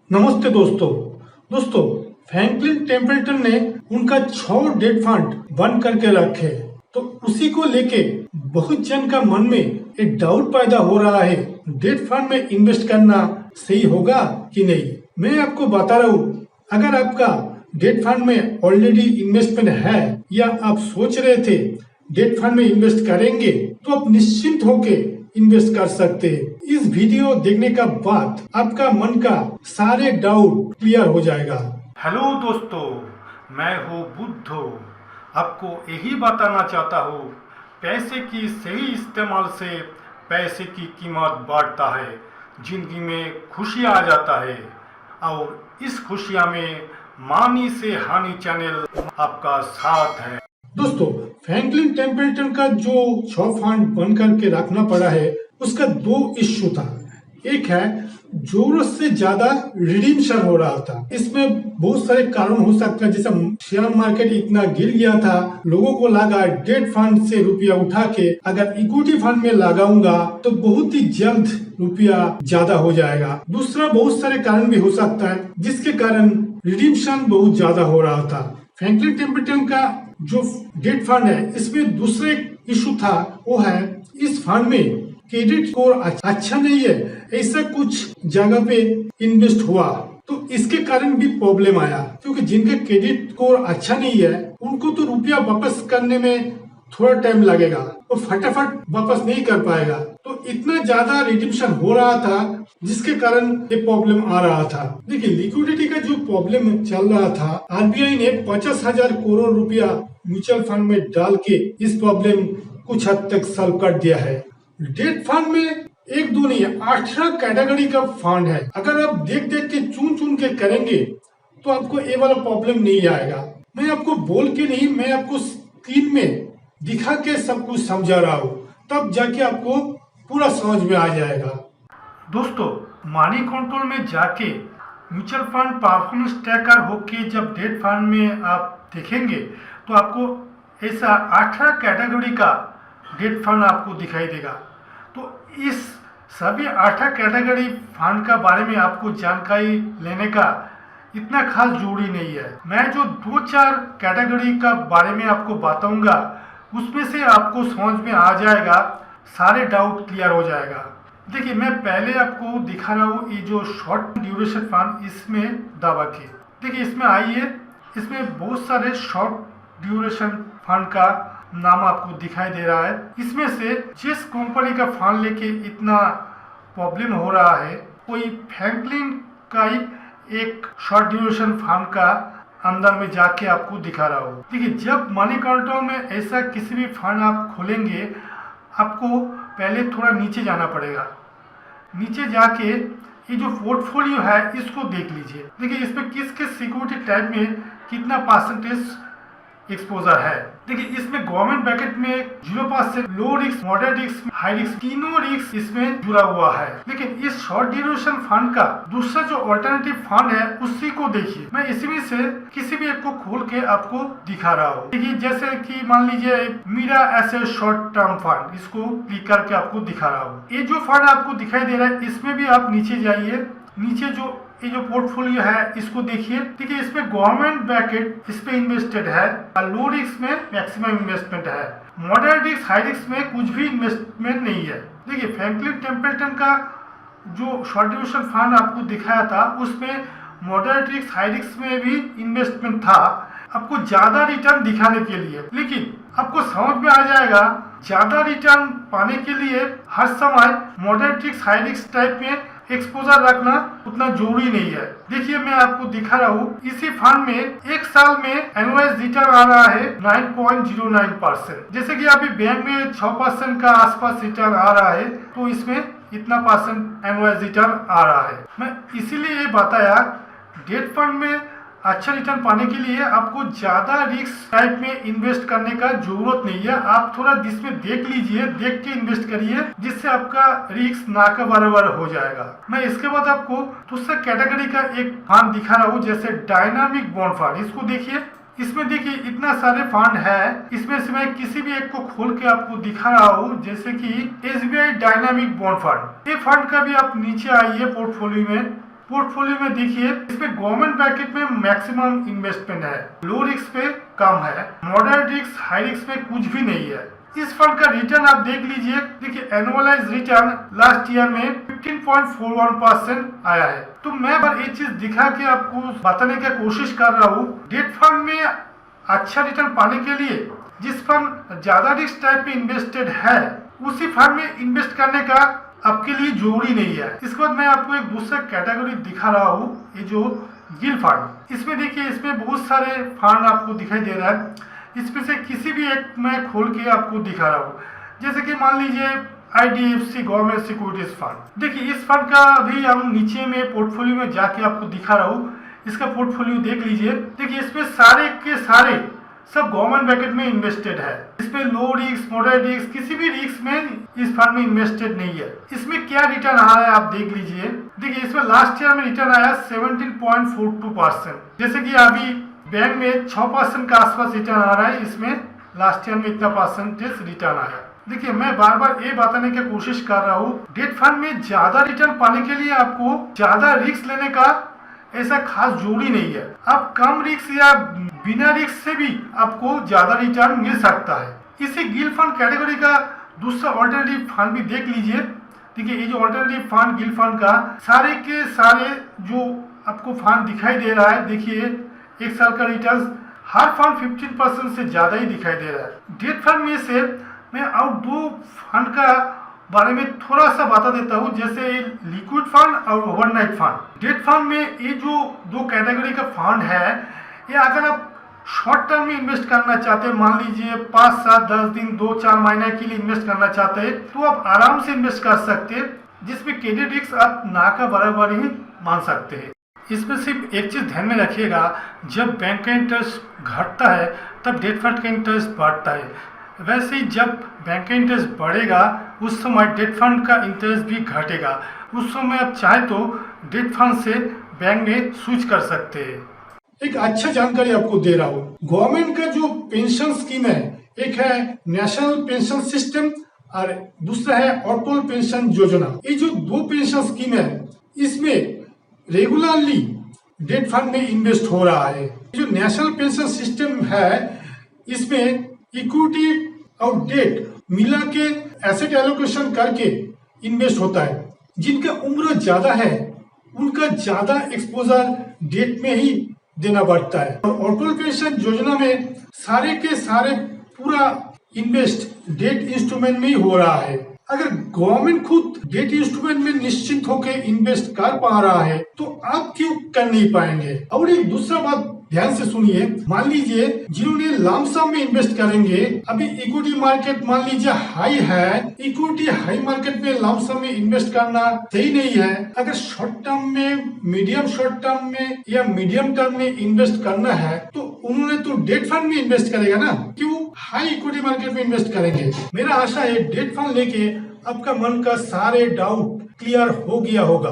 नमस्ते दोस्तों। दोस्तों, फ्रैंकलिन टेम्पल्टन ने उनका 6 डेट फंड बंद करके रखे, तो उसी को लेके बहुत जन का मन में एक डाउट पैदा हो रहा है, डेट फंड में इन्वेस्ट करना सही होगा कि नहीं। मैं आपको बता रहा हूँ, अगर आपका डेट फंड में ऑलरेडी इन्वेस्टमेंट है या आप सोच रहे थे डेट फंड में इन्वेस्ट करेंगे, तो आप निश्चिंत होके इन्वेस्ट कर सकते हैं। इस वीडियो देखने का बाद आपका मन का सारे डाउट क्लियर हो जाएगा। हेलो दोस्तों, मैं हूँ बुद्धो। आपको यही बताना चाहता हूँ, पैसे की सही इस्तेमाल से पैसे की कीमत बढ़ता है, जिंदगी में खुशी आ जाता है। और इस खुशियाँ में मानी से हानि चैनल आपका साथ है। दोस्तों, फ्रैंकलिन टेम्पल्टन का जो 6 फंड बंद करके रखना पड़ा है, उसका 2 इश्यू था। एक है, जरूरत से ज्यादा रिडीम्शन हो रहा था। इसमें बहुत सारे कारण हो सकते हैं, जैसे शेयर मार्केट इतना गिर गया था, लोगों को लगा डेट फंड से रुपया उठा के अगर इक्विटी फंड में लगाऊंगा तो बहुत ही जल्द रुपया ज्यादा हो जाएगा। दूसरा, बहुत सारे कारण भी हो सकता है जिसके कारण रिडीम्शन बहुत ज्यादा हो रहा था। फ्रैंकलिन टेम्पल्टन का जो डेट फंड है, इसमें दूसरे इशू था, वो है इस फंड में क्रेडिट स्कोर अच्छा नहीं है, ऐसा कुछ जगह पे इन्वेस्ट हुआ, तो इसके कारण भी प्रॉब्लम आया। क्योंकि जिनका क्रेडिट स्कोर अच्छा नहीं है, उनको तो रुपया वापस करने में थोड़ा टाइम लगेगा और फटाफट वापस नहीं कर पाएगा। तो इतना ज्यादा रिडिम्पशन हो रहा था, जिसके कारण ये प्रॉब्लम आ रहा था। देखिए, लिक्विडिटी का जो प्रॉब्लम चल रहा था, आरबीआई ने 50,000 करोड़ रुपया म्यूचुअल फंड में डाल के इस प्रॉब्लम कुछ हद तक सॉल्व कर दिया है। डेट फंड में एक दो नहीं, 18 कैटेगरी का फंड है। अगर आप देख देख के चुन चुन के करेंगे तो आपको ये वाला प्रॉब्लम नहीं आएगा। मैं आपको बोल के नहीं, मैं आपको स्क्रीन में दिखा के सब कुछ समझा रहा हूँ, तब जाके आपको पूरा समझ में आ जाएगा। दोस्तों, मनी कंट्रोल में जाके म्यूचुअल फंड परफॉर्मेंस ट्रैकर होके जब डेट फंड में आप देखेंगे तो आपको ऐसा 18 कैटेगरी का डेट फंड आपको दिखाई देगा। तो इस सभी 18 कैटेगरी फंड का बारे में आपको जानकारी लेने का इतना खास जरूरी नहीं है। मैं जो 2-4 कैटेगरी का बारे में आपको बताऊंगा, उसमें से आपको समझ में आ जाएगा, सारे डाउट क्लियर हो जाएगा। देखिए, मैं पहले आपको दिखा रहा हूँ ये जो शॉर्ट ड्यूरेशन फंड, इसमें दबा के देखिए, इसमें आइए, इसमें बहुत सारे शॉर्ट ड्यूरेशन फंड का नाम आपको दिखाई दे रहा है। इसमें से जिस कंपनी का फंड लेके इतना प्रॉब्लम हो रहा है, कोई फ्रैंकलिन का ही एक शॉर्ट ड्यूरेशन फंड का अंदर में जाके आपको दिखा रहा हूँ। देखिए, जब मनी कंट्रोल में ऐसा किसी भी फंड आप खोलेंगे, आपको पहले थोड़ा नीचे जाना पड़ेगा। नीचे जाके ये जो पोर्टफोलियो है, इसको देख लीजिए। देखिए, इसमें किस किस सिक्योरिटी टाइप में कितना परसेंटेज एक्सपोजर है। देखिए, इसमें गवर्नमेंट ब्रैकेट में 0%, low risk, moderate risk, high risk, तीनों रिस्क इसमें जुड़ा हुआ है। लेकिन इस शॉर्ट ड्यूरेशन फंड का दूसरा जो अल्टरनेटिव फंड है, उसी को देखिए। मैं इसमें से किसी भी एक को खोल के आपको दिखा रहा हूँ। देखिए, जैसे कि मान लीजिए मीरा एसेट शॉर्ट टर्म फंड, इसको क्लिक करके आपको दिखा रहा हूँ। ये जो फंड आपको दिखाई दे रहा है, इसमें भी आप नीचे जाइए। नीचे जो ये जो पोर्टफोलियो है, इसको देखिए। देखिए, इसमें गवर्नमेंट ब्रैकेट इस पे इन्वेस्टेड है और लो रिस्क में मैक्सिमम इन्वेस्टमेंट है। मॉडरेट रिस्क, हाई रिस्क में कुछ भी इन्वेस्टमेंट नहीं है। देखिए, फ्रैंकलिन टेम्पल्टन का जो शॉर्ट ड्यूरेशन फंड आपको दिखाया था, उसमें मॉडरेट रिस्क, हाई रिस्क में भी इन्वेस्टमेंट था, आपको ज्यादा रिटर्न दिखाने के लिए। लेकिन आपको समझ में आ जाएगा, ज्यादा रिटर्न पाने के लिए हर समय moderate risk, high risk type में एक्सपोजर रखना उतना जरूरी नहीं है। देखिए, मैं आपको दिखा रहा हूँ, इसी फंड में एक साल में एनुअलाइज रिटर्न आ रहा है 9.09%। जैसे कि अभी बैंक में 6% का आसपास रिटर्न आ रहा है, तो इसमें इतना परसेंट एनुअलाइज रिटर्न आ रहा है। मैं इसीलिए ये बताया, डेट फंड में अच्छा रिटर्न पाने के लिए आपको ज्यादा रिस्क टाइप में इन्वेस्ट करने का जरूरत नहीं है। आप थोड़ा इसमें देख लीजिए, देख के इन्वेस्ट करिए, जिससे आपका रिस्क ना का बराबर हो जाएगा। मैं इसके बाद आपको दूसरा कैटेगरी का एक फंड दिखा रहा हूँ, जैसे डायनामिक बॉन्ड फंड। इसको देखिए, इसमें देखिए इतना सारे फंड है। इसमें से मैं किसी भी एक को खोल के आपको दिखा रहा हूँ, जैसे कि SBI डायनामिक बॉन्ड फंड। ये फंड का भी आप नीचे आइए पोर्टफोलियो में, पोर्टफोलियो में देखिए इसमें गवर्नमेंट ब्रैकेट में मैक्सिमम इन्वेस्टमेंट है, लो रिस्क पे कम है, मॉडरेट रिस्क हाई रिस्क में कुछ भी नहीं है। इस फंड का रिटर्न आप देख लीजिए, देखिए एनुअलाइज रिटर्न लास्ट ईयर में 15.41% आया है। तो मैं बार ये चीज दिखा के आपको बताने की कोशिश कर रहा हूँ, डेट फंड में अच्छा रिटर्न पाने के लिए जिस फंड ज्यादा रिस्क टाइप पे इन्वेस्टेड है उसी फंड में इन्वेस्ट करने का आपके लिए जरूरी नहीं है। इसके बाद मैं आपको एक दूसरा कैटेगरी दिखा रहा हूँ, ये जो गिल फंड, इसमें देखिए इसमें बहुत सारे फंड आपको दिखाई दे रहा है। इसमें से किसी भी एक मैं खोल के आपको दिखा रहा हूँ, जैसे कि मान लीजिए IDFC गवर्नमेंट सिक्योरिटीज फंड। देखिए इस फंड का अभी हम नीचे में पोर्टफोलियो में जाके आपको दिखा रहा हूँ, इसका पोर्टफोलियो देख लीजिए। देखिए इसमें सारे के सारे सब गवर्नमेंट ब्रैकेट में इन्वेस्टेड है। इसमें लो रिस्क मॉडरेट रिस्क किसी भी रिस्क में इस फंड में इन्वेस्टेड नहीं है। इसमें क्या रिटर्न आ रहा है आप देख लीजिए। देखिए इसमें लास्ट ईयर में रिटर्न आया 17.42%, जैसे कि अभी बैंक में 6% का आसपास रिटर्न आ रहा है, इसमें लास्ट ईयर में इतना परसेंटेज रिटर्न आया। देखिए मैं बार बार ये बताने की कोशिश कर रहा हूँ, डेट फंड में ज्यादा रिटर्न पाने के लिए आपको ज्यादा रिस्क लेने का ऐसा खास जरूरी नहीं है। आप कम रिस्क या बिना रिस्क से भी आपको ज्यादा रिटर्न मिल सकता है। इसी गिल फंड कैटेगरी का दूसरा ऑल्टरनेटिव फंड भी देख लीजिए। देखिए ये जो ऑल्टरनेटिव फंड गिल फंड का सारे के सारे जो आपको फंड दिखाई दे रहा है, देखिए एक साल का रिटर्न हर फंड 15% से ज्यादा ही दिखाई दे रहा है। डेट फंड में से मैं और दो फंड का बारे में थोड़ा सा बता देता हूँ, जैसे लिक्विड फंड और ओवरनाइट फंड। डेट फंड में ये जो दो कैटेगरी का फंड है, ये अगर आप शॉर्ट टर्म में इन्वेस्ट करना चाहते हैं, मान लीजिए 5, 7, 10 दिन 2-4 महीने के लिए इन्वेस्ट करना चाहते हैं, तो आप आराम से इन्वेस्ट कर सकते हैं, जिसमें क्रेडिट रिस्क आप ना का बराबर ही मान सकते हैं। इसमें सिर्फ एक चीज ध्यान में रखिएगा, जब बैंक का इंटरेस्ट घटता है तब डेट फंड का इंटरेस्ट बढ़ता है। वैसे ही जब बैंक का इंटरेस्ट बढ़ेगा उस समय डेट फंड का इंटरेस्ट भी घटेगा। उस समय आप चाहे तो डेट फंड से बैंक में स्विच कर सकते हैं। एक अच्छा जानकारी आपको दे रहा हूँ, गवर्नमेंट का जो पेंशन स्कीम है, एक है नेशनल पेंशन सिस्टम और दूसरा है अटल पेंशन योजना। ये जो दो पेंशन स्कीम है, इसमें रेगुलरली डेट फंड में इन्वेस्ट हो रहा है। जो नेशनल पेंशन सिस्टम है, इसमें इक्विटी और डेट मिला के एसेट एलोकेशन करके इन्वेस्ट होता है। जिनका उम्र ज्यादा है उनका ज्यादा एक्सपोजर डेट में ही देना पड़ता है। और अटल पेंशन योजना में सारे के सारे पूरा इन्वेस्ट डेट इंस्ट्रूमेंट में ही हो रहा है। अगर गवर्नमेंट खुद डेट इंस्ट्रूमेंट में निश्चित होकर इन्वेस्ट कर पा रहा है तो आप क्यों कर नहीं पाएंगे। और एक दूसरा बात ध्यान से सुनिए, मान लीजिए जिन्होंने लमसम में इन्वेस्ट करेंगे, अभी इक्विटी मार्केट मान लीजिए हाई है, इक्विटी हाई मार्केट में लमसम में इन्वेस्ट करना सही नहीं है। अगर शॉर्ट टर्म में, मीडियम शॉर्ट टर्म में या मीडियम टर्म में इन्वेस्ट करना है तो उन्होंने तो डेट फंड में इन्वेस्ट करेगा ना, क्यों हाई इक्विटी मार्केट में इन्वेस्ट करेंगे। मेरा आशा है डेट फंड लेके आपका मन का सारे डाउट क्लियर हो गया होगा।